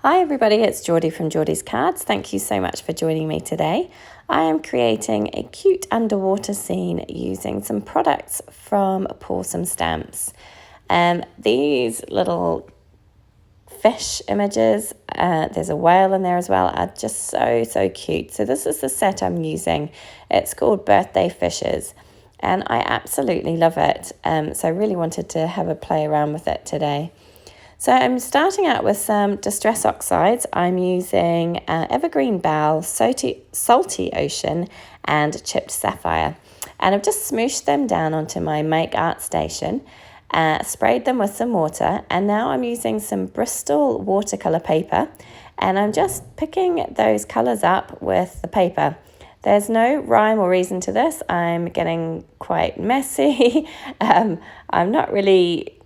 Hi everybody, it's Geordie from Geordie's Cards. Thank you so much for joining me today. I am creating a cute underwater scene using some products from Pawsome Stamps. These little fish images, there's a whale in there as well, are just so cute. So this is the set I'm using. It's called Birthday Fishes and I absolutely love it. So I really wanted to have a play around with it today. So I'm starting out with some Distress Oxides. I'm using Evergreen, Bough, Salty Ocean and Chipped Sapphire. And I've just smooshed them down onto my Make Art station, sprayed them with some water, and now I'm using some Bristol Watercolour paper, and I'm just picking those colours up with the paper. There's no rhyme or reason to this. I'm getting quite messy.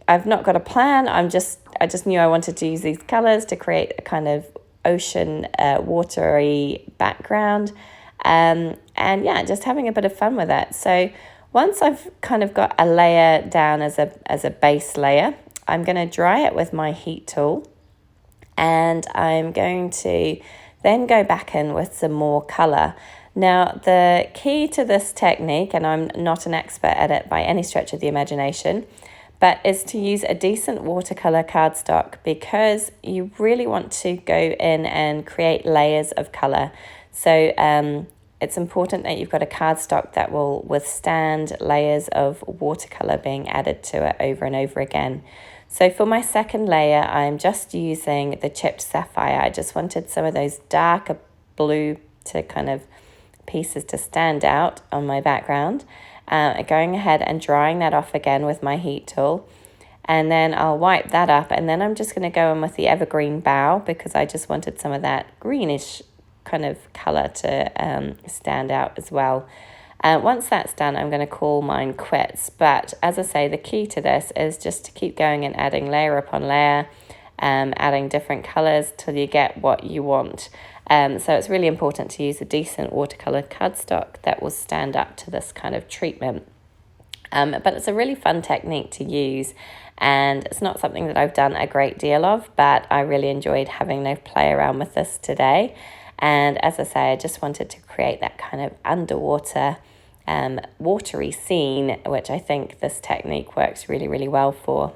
I've not got a plan. I just knew I wanted to use these colours to create a kind of ocean, watery background. And yeah, just having a bit of fun with it. So once I've kind of got a layer down as a base layer, I'm going to dry it with my heat tool. And I'm going to then go back in with some more colour. Now, the key to this technique, and I'm not an expert at it by any stretch of the imagination, but is to use a decent watercolour cardstock, because you really want to go in and create layers of colour. So it's important that you've got a cardstock that will withstand layers of watercolour being added to it over and over again. So for my second layer, I'm just using the Chipped Sapphire. I just wanted some of those darker blue to kind of pieces to stand out on my background. Going ahead and drying that off again with my heat tool, and then I'll wipe that up, and then I'm just going to go in with the Evergreen Bough, because I just wanted some of that greenish kind of colour to stand out as well. Once that's done, I'm going to call mine quits, but as I say, the key to this is just to keep going and adding layer upon layer, adding different colours till you get what you want. So it's really important to use a decent watercolour cardstock that will stand up to this kind of treatment. But it's a really fun technique to use, and it's not something that I've done a great deal of, but I really enjoyed having a play around with this today. And as I say, I just wanted to create that kind of underwater, watery scene, which I think this technique works really well for.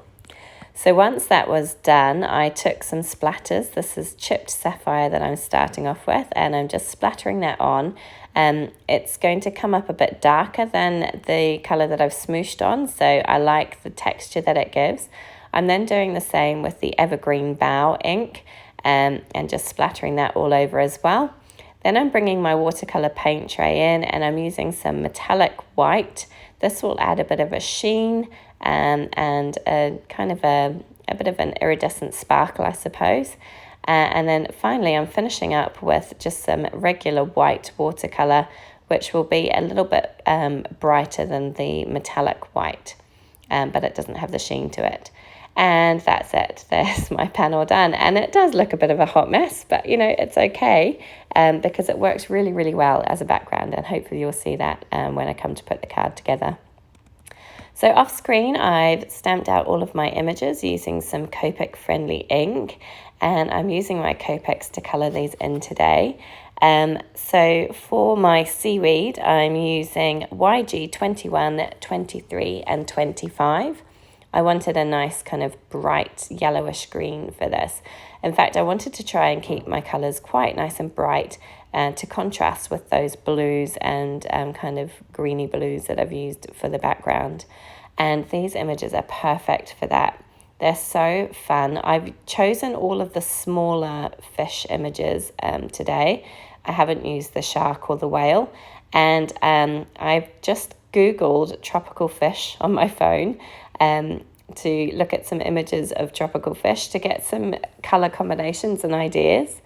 So once that was done, I took some splatters. This is Chipped Sapphire that I'm starting off with, and I'm just splattering that on. It's going to come up a bit darker than the colour that I've smooshed on, so I like the texture that it gives. I'm then doing the same with the Evergreen Bough ink, and just splattering that all over as well. Then I'm bringing my watercolour paint tray in, and I'm using some metallic white. This will add a bit of a sheen, and a kind of a bit of an iridescent sparkle, I suppose. And then finally, I'm finishing up with just some regular white watercolour, which will be a little bit brighter than the metallic white, but it doesn't have the sheen to it. And that's it. There's my panel done. And it does look a bit of a hot mess, but you know, it's okay, because it works really well as a background, and hopefully you'll see that when I come to put the card together. So off screen, I've stamped out all of my images using some Copic friendly ink, and I'm using my Copics to colour these in today. So for my seaweed, I'm using YG 21, 23 and 25. I wanted a nice kind of bright yellowish green for this. In fact, I wanted to try and keep my colours quite nice and bright, to contrast with those blues and kind of greeny blues that I've used for the background. And these images are perfect for that. They're so fun. I've chosen all of the smaller fish images to I haven't used the shark or the whale. And I've just Googled tropical fish on my phone to look at some images of tropical fish to get some colour combinations and ideas.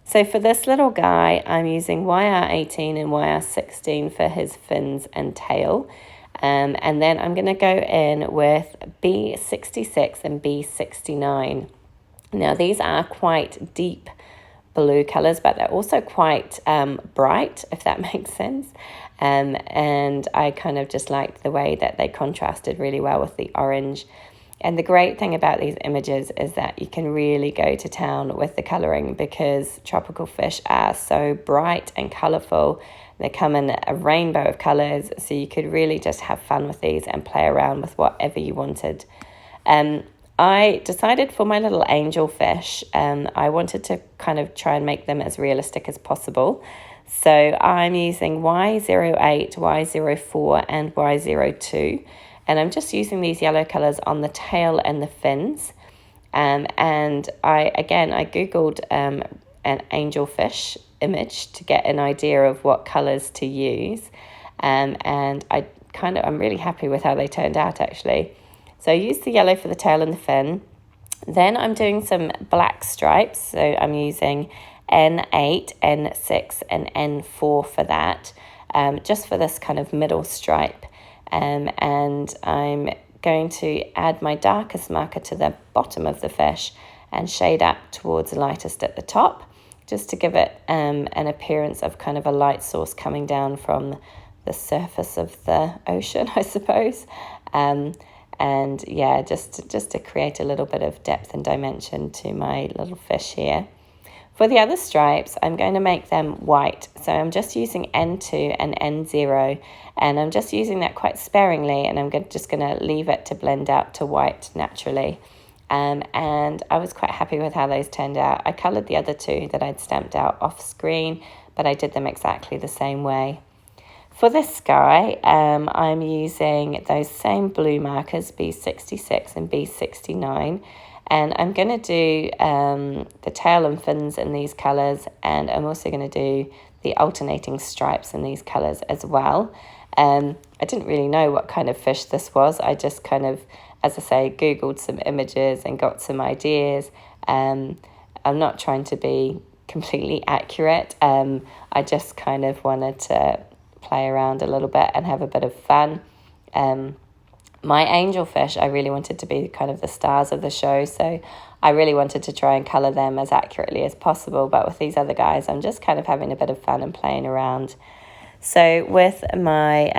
So for this little guy, I'm using YR18 and YR16 for his fins and tail. And then I'm going to go in with B66 and B69. Now, these are quite deep blue colours, but they're also quite bright, if that makes sense. And I kind of just liked the way that they contrasted really well with the orange. And the great thing about these images is that you can really go to town with the colouring, because tropical fish are so bright and colourful. They come in a rainbow of colours, so you could really just have fun with these and play around with whatever you wanted. I decided for my little angel fish, I wanted to kind of try and make them as realistic as possible. So I'm using Y08, Y04 and Y02. And I'm just using these yellow colours on the tail and the fins. And I Googled an angelfish image to get an idea of what colours to use. And I'm really happy with how they turned out, actually. So I used the yellow for the tail and the fin. Then I'm doing some black stripes. So I'm using N8, N6 and N4 for that, just for this kind of middle stripe. And I'm going to add my darkest marker to the bottom of the fish and shade up towards the lightest at the top, just to give it an appearance of kind of a light source coming down from the surface of the ocean, I suppose. And yeah, just to create a little bit of depth and dimension to my little fish here. For the other stripes, I'm going to make them white. So I'm just using N2 and N0, and I'm just using that quite sparingly, and I'm just going to leave it to blend out to white naturally. And I was quite happy with how those turned out. I coloured the other two that I'd stamped out off screen, but I did them exactly the same way. For this sky, I'm using those same blue markers, B66 and B69. And I'm going to do the tail and fins in these colours, and I'm also going to do the alternating stripes in these colours as well. I didn't really know what kind of fish this was. I just kind of, as I say, Googled some images and got some ideas. I'm not trying to be completely accurate. I just kind of wanted to play around a little bit and have a bit of fun. My angelfish, I really wanted to be kind of the stars of the show, so I really wanted to try and colour them as accurately as possible, but with these other guys, I'm just kind of having a bit of fun and playing around. So with my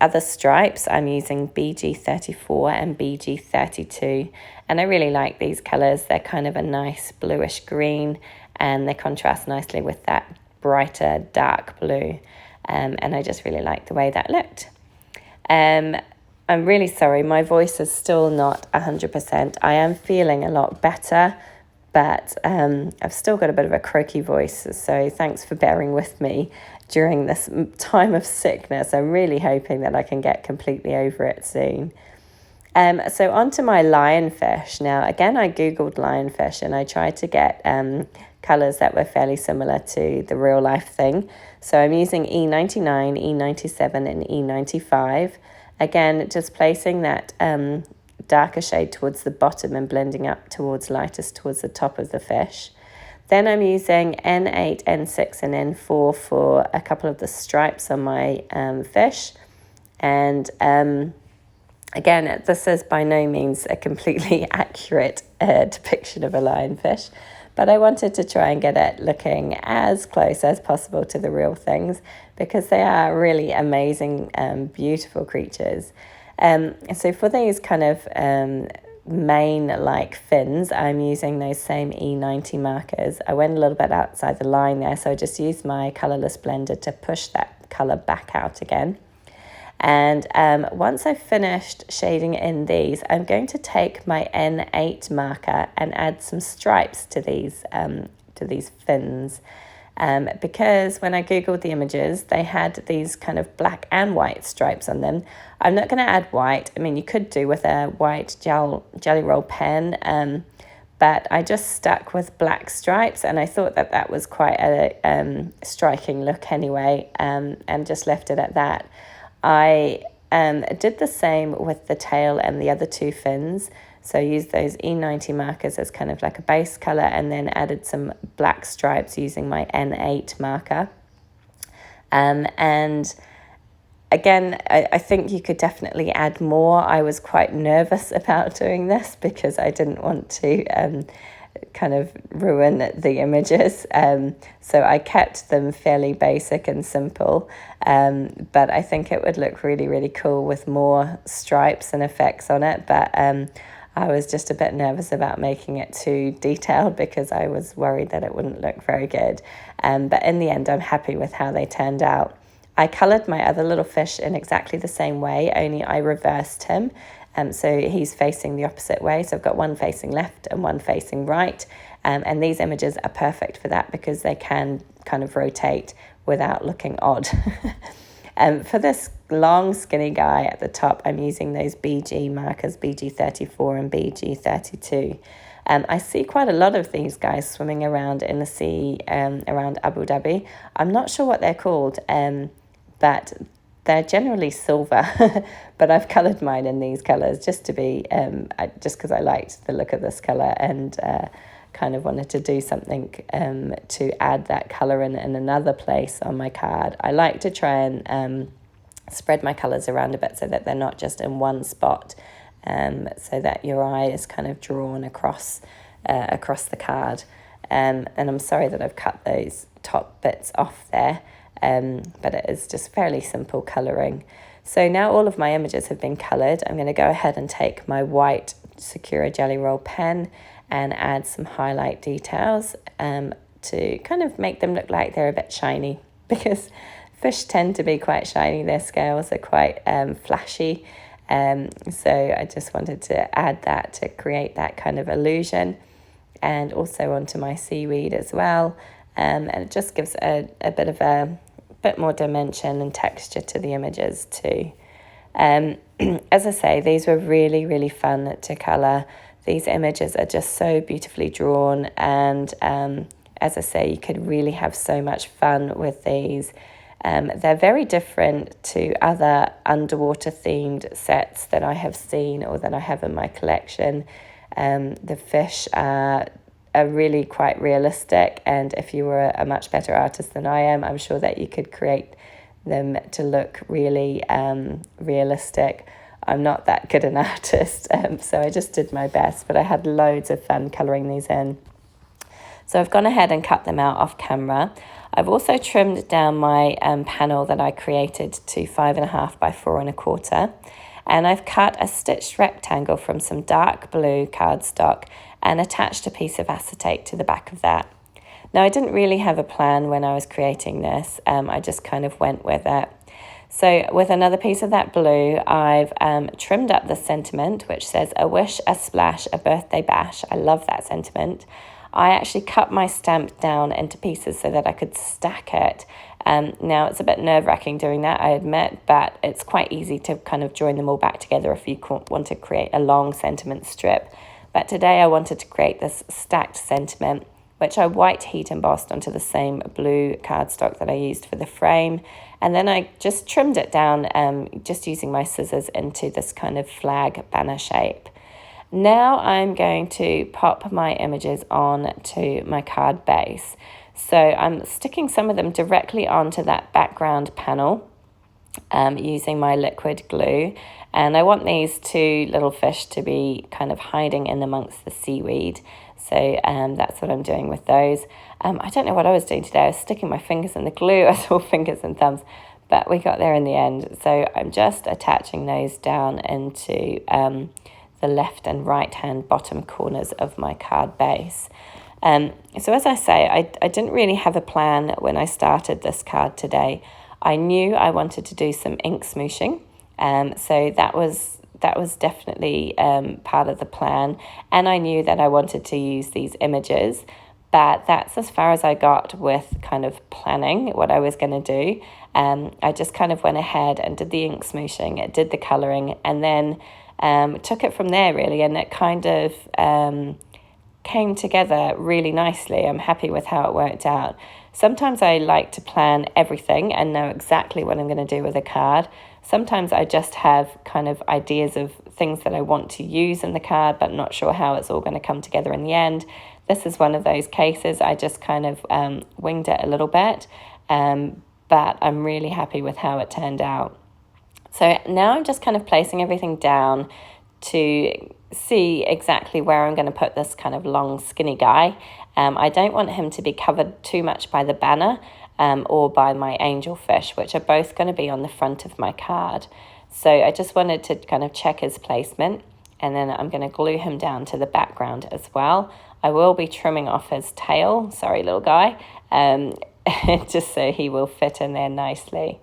other stripes, I'm using BG34 and BG32, and I really like these colours. They're kind of a nice bluish green, and they contrast nicely with that brighter dark blue, and I just really like the way that looked. I'm really sorry, my voice is still not 100%. I am feeling a lot better, but I've still got a bit of a croaky voice, so thanks for bearing with me during this time of sickness. I'm really hoping that I can get completely over it soon. So onto my lionfish. Now, again, I Googled lionfish, and I tried to get colours that were fairly similar to the real life thing. So I'm using E99, E97 and E95. Again, just placing that darker shade towards the bottom and blending up towards lightest towards the top of the fish. Then I'm using N8, N6 and N4 for a couple of the stripes on my fish. And again, this is by no means a completely accurate depiction of a lionfish, but I wanted to try and get it looking as close as possible to the real things, because they are really amazing, beautiful creatures. So for these kind of mane-like fins, I'm using those same E90 markers. I went a little bit outside the line there, so I just used my colourless blender to push that colour back out again. And once I've finished shading in these, I'm going to take my N8 marker and add some stripes to these fins. Because when I Googled the images, they had these kind of black and white stripes on them. I'm not going to add white. I mean, you could do with a white jelly roll pen, but I just stuck with black stripes, and I thought that that was quite a striking look anyway, and just left it at that. I did the same with the tail and the other two fins. So I used those E90 markers as kind of like a base colour, and then added some black stripes using my N8 marker. And again, I think you could definitely add more. I was quite nervous about doing this because I didn't want to kind of ruin the images. So I kept them fairly basic and simple. But I think it would look really, really cool with more stripes and effects on it. But I was just a bit nervous about making it too detailed because I was worried that it wouldn't look very good. But in the end, I'm happy with how they turned out. I coloured my other little fish in exactly the same way, only I reversed him. So he's facing the opposite way. So I've got one facing left and one facing right. And these images are perfect for that because they can kind of rotate without looking odd. For this long skinny guy at the top, I'm using those BG markers, BG34 and BG32. I see quite a lot of these guys swimming around in the sea around Abu Dhabi. I'm not sure what they're called, but they're generally silver. But I've coloured mine in these colours just to be, just because I liked the look of this colour and kind of wanted to do something to add that colour in another place on my card. I like to try and spread my colours around a bit so that they're not just in one spot, so that your eye is kind of drawn across the card. And I'm sorry that I've cut those top bits off there, but it is just fairly simple colouring. So now all of my images have been coloured. I'm going to go ahead and take my white Sakura Jelly Roll pen and add some highlight details to kind of make them look like they're a bit shiny, because fish tend to be quite shiny. Their scales are quite flashy. So I just wanted to add that to create that kind of illusion, and also onto my seaweed as well. And it just gives a bit more dimension and texture to the images too. As I say, these were really, really fun to colour. These images are just so beautifully drawn, and as I say, you could really have so much fun with these. They're very different to other underwater themed sets that I have seen or that I have in my collection. The fish are really quite realistic, and if you were a much better artist than I am, I'm sure that you could create them to look really realistic. I'm not that good an artist, so I just did my best, but I had loads of fun colouring these in. So I've gone ahead and cut them out off camera. I've also trimmed down my panel that I created to 5.5 by 4.25, and I've cut a stitched rectangle from some dark blue cardstock and attached a piece of acetate to the back of that. Now, I didn't really have a plan when I was creating this. I just kind of went with it. So with another piece of that blue, I've trimmed up the sentiment, which says, "A wish, a splash, a birthday bash." I love that sentiment. I actually cut my stamp down into pieces so that I could stack it. Now, it's a bit nerve-wracking doing that, I admit, but it's quite easy to kind of join them all back together if you want to create a long sentiment strip. But today I wanted to create this stacked sentiment, which I white heat embossed onto the same blue cardstock that I used for the frame. And then I just trimmed it down, just using my scissors, into this kind of flag banner shape. Now I'm going to pop my images on to my card base. So I'm sticking some of them directly onto that background panel using my liquid glue. And I want these two little fish to be kind of hiding in amongst the seaweed. So that's what I'm doing with those. I don't know what I was doing today. I was sticking my fingers in the glue. I saw fingers and thumbs, but we got there in the end. So I'm just attaching those down into the left and right hand bottom corners of my card base. So as I say, I didn't really have a plan when I started this card today. I knew I wanted to do some ink smooshing, so that was definitely part of the plan, and I knew that I wanted to use these images, but that's as far as I got with kind of planning what I was going to do. I just kind of went ahead and did the ink smooshing, did the colouring, and then took it from there really, and it kind of came together really nicely. I'm happy with how it worked out. Sometimes I like to plan everything and know exactly what I'm going to do with a card. Sometimes I just have kind of ideas of things that I want to use in the card, but not sure how it's all going to come together in the end. This is one of those cases. I just kind of winged it a little bit, but I'm really happy with how it turned out. So now I'm just kind of placing everything down to see exactly where I'm going to put this kind of long skinny guy. I don't want him to be covered too much by the banner or by my angelfish, which are both going to be on the front of my card. So I just wanted to kind of check his placement. And then I'm going to glue him down to the background as well. I will be trimming off his tail, sorry little guy, just so he will fit in there nicely.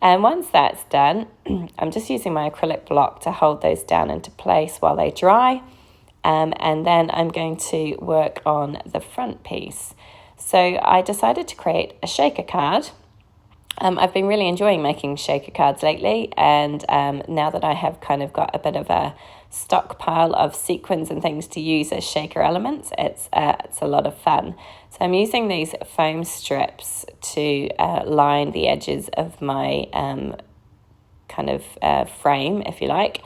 And once that's done, I'm just using my acrylic block to hold those down into place while they dry. And then I'm going to work on the front piece. So I decided to create a shaker card. I've been really enjoying making shaker cards lately, and now that I have kind of got a bit of a stockpile of sequins and things to use as shaker elements, it's a lot of fun. So I'm using these foam strips to line the edges of my kind of frame, if you like.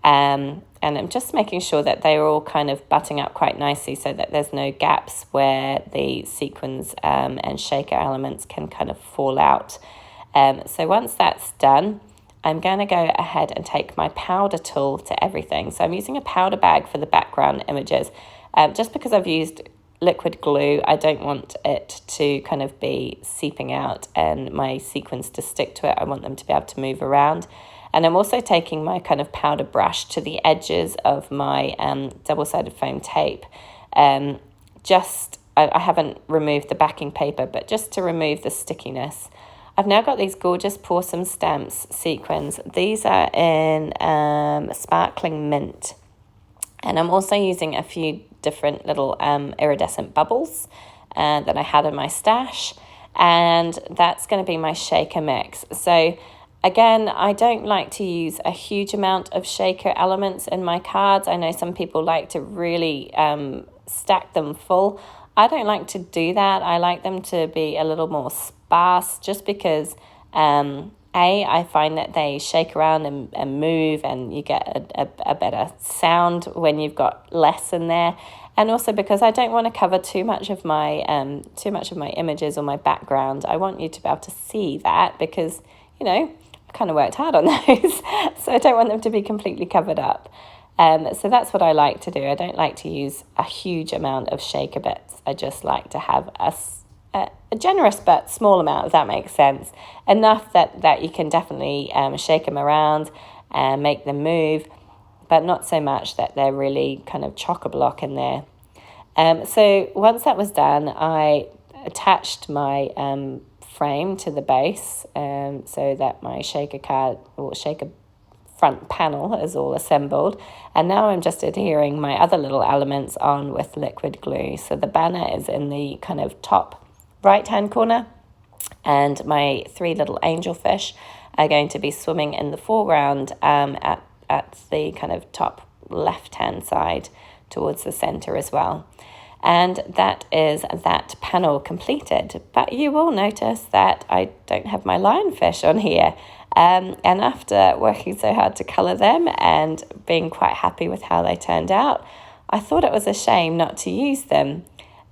And I'm just making sure that they're all kind of butting up quite nicely so that there's no gaps where the sequins and shaker elements can kind of fall out. So once that's done, I'm going to go ahead and take my powder tool to everything. So I'm using a powder bag for the background images. Just because I've used liquid glue, I don't want it to kind of be seeping out and my sequins to stick to it. I want them to be able to move around. And I'm also taking my kind of powder brush to the edges of my double-sided foam tape. I haven't removed the backing paper, but just to remove the stickiness. I've now got these gorgeous Pawsome Stamps sequins. These are in sparkling mint. And I'm also using a few different little iridescent bubbles that I had in my stash. And that's going to be my shaker mix. So again, I don't like to use a huge amount of shaker elements in my cards. I know some people like to really stack them full. I don't like to do that. I like them to be a little more sparse just because, I find that they shake around and move and you get a better sound when you've got less in there. And also because I don't want to cover too much of my images or my background. I want you to be able to see that because, you know, kind of worked hard on those, so I don't want them to be completely covered up. So that's what I like to do. I don't like to use a huge amount of shaker bits. I just like to have a generous but small amount, if that makes sense. Enough that you can definitely shake them around and make them move, but not so much that they're really kind of chock-a-block in there. So once that was done, I attached my frame to the base so that my shaker card or shaker front panel is all assembled, and now I'm just adhering my other little elements on with liquid glue. So the banner is in the kind of top right hand corner, and my 3 little angelfish are going to be swimming in the foreground at the kind of top left hand side towards the center as well. And that is that panel completed. But you will notice that I don't have my lionfish on here. And after working so hard to colour them and being quite happy with how they turned out, I thought it was a shame not to use them.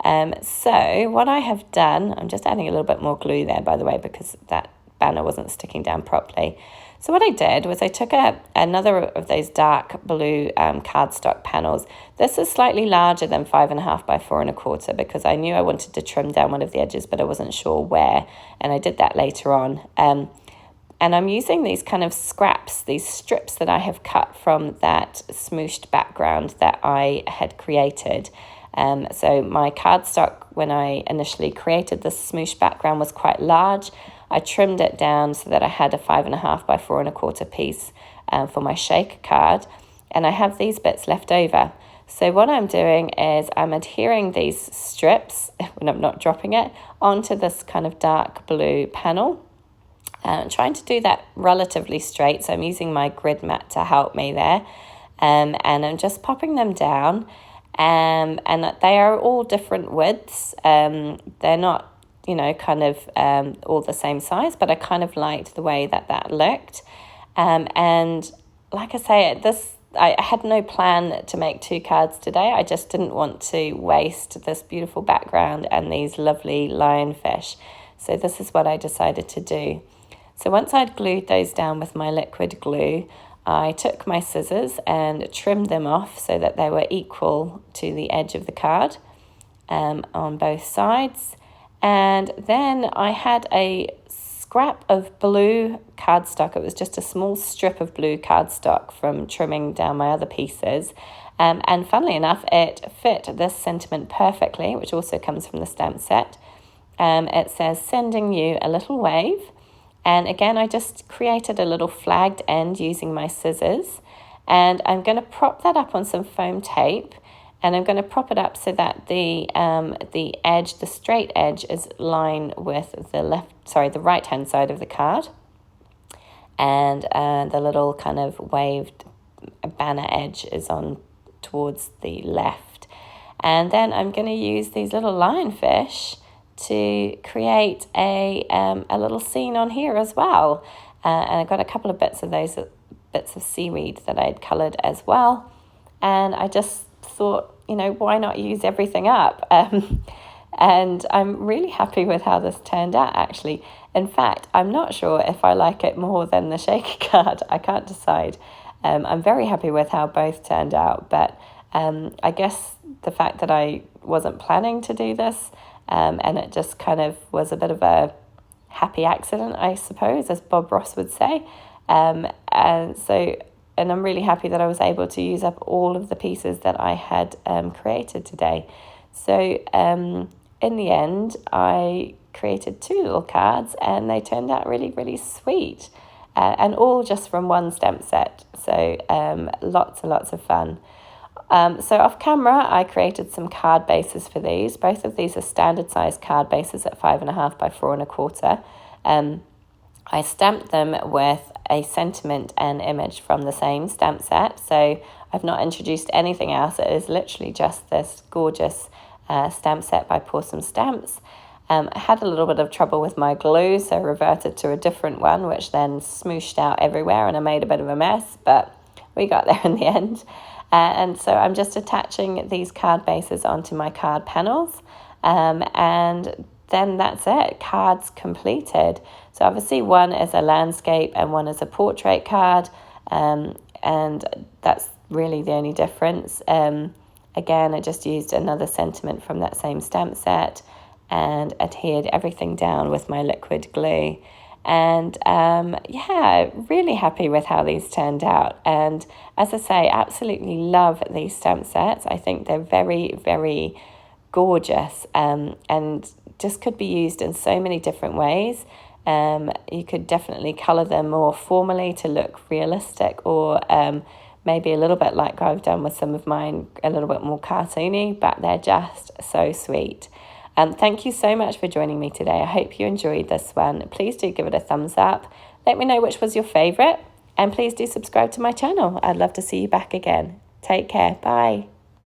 So what I have done, I'm just adding a little bit more glue there, by the way, because that banner wasn't sticking down properly. So what I did was I took another of those dark blue cardstock panels. This is slightly larger than 5.5 by 4.25 because I knew I wanted to trim down one of the edges, but I wasn't sure where, and I did that later on. And I'm using these kind of scraps, these strips that I have cut from that smooshed background that I had created. So my cardstock, when I initially created this smooshed background, was quite large. I trimmed it down so that I had a 5.5 by 4.25 piece for my shaker card, and I have these bits left over. So what I'm doing is I'm adhering these strips, when I'm not dropping it, onto this kind of dark blue panel. Trying to do that relatively straight, so I'm using my grid mat to help me there, and I'm just popping them down, and they are all different widths. They're not, you know, kind of all the same size, but I kind of liked the way that looked. And like I say, I had no plan to make 2 cards today. I just didn't want to waste this beautiful background and these lovely lionfish. So this is what I decided to do. So once I'd glued those down with my liquid glue, I took my scissors and trimmed them off so that they were equal to the edge of the card on both sides. And then I had a scrap of blue cardstock. It was just a small strip of blue cardstock from trimming down my other pieces. And funnily enough, it fit this sentiment perfectly, which also comes from the stamp set. It says, sending you a little wave. And again, I just created a little flagged end using my scissors. And I'm going to prop that up on some foam tape. And I'm going to prop it up so that the edge, the straight edge, is lined with the right-hand side of the card. And the little kind of waved banner edge is on towards the left. And then I'm going to use these little lionfish to create a little scene on here as well. And I got a couple of bits of seaweed that I'd coloured as well. And I just thought, why not use everything up? And I'm really happy with how this turned out, actually. In fact, I'm not sure if I like it more than the shaker card. I can't decide. I'm very happy with how both turned out, but I guess the fact that I wasn't planning to do this, and it just kind of was a bit of a happy accident, I suppose, as Bob Ross would say. And I'm really happy that I was able to use up all of the pieces that I had created today. So in the end, I created 2 little cards, and they turned out really, really sweet, and all just from one stamp set. So lots and lots of fun. So off camera, I created some card bases for these. Both of these are standard size card bases at 5.5 by 4.25. I stamped them with a sentiment and image from the same stamp set. So I've not introduced anything else. It is literally just this gorgeous stamp set by Pawsome Stamps. I had a little bit of trouble with my glue, so I reverted to a different one, which then smooshed out everywhere and I made a bit of a mess, but we got there in the end. And so I'm just attaching these card bases onto my card panels, and then that's it, cards completed. So obviously one is a landscape and one is a portrait card, and that's really the only difference. Again, I just used another sentiment from that same stamp set and adhered everything down with my liquid glue. And really happy with how these turned out. And as I say, absolutely love these stamp sets. I think they're very, very gorgeous, and just could be used in so many different ways. You could definitely colour them more formally to look realistic, or maybe a little bit like I've done with some of mine, a little bit more cartoony, but they're just so sweet. Thank you so much for joining me today. I hope you enjoyed this one. Please do give it a thumbs up. Let me know which was your favourite, and please do subscribe to my channel. I'd love to see you back again. Take care. Bye.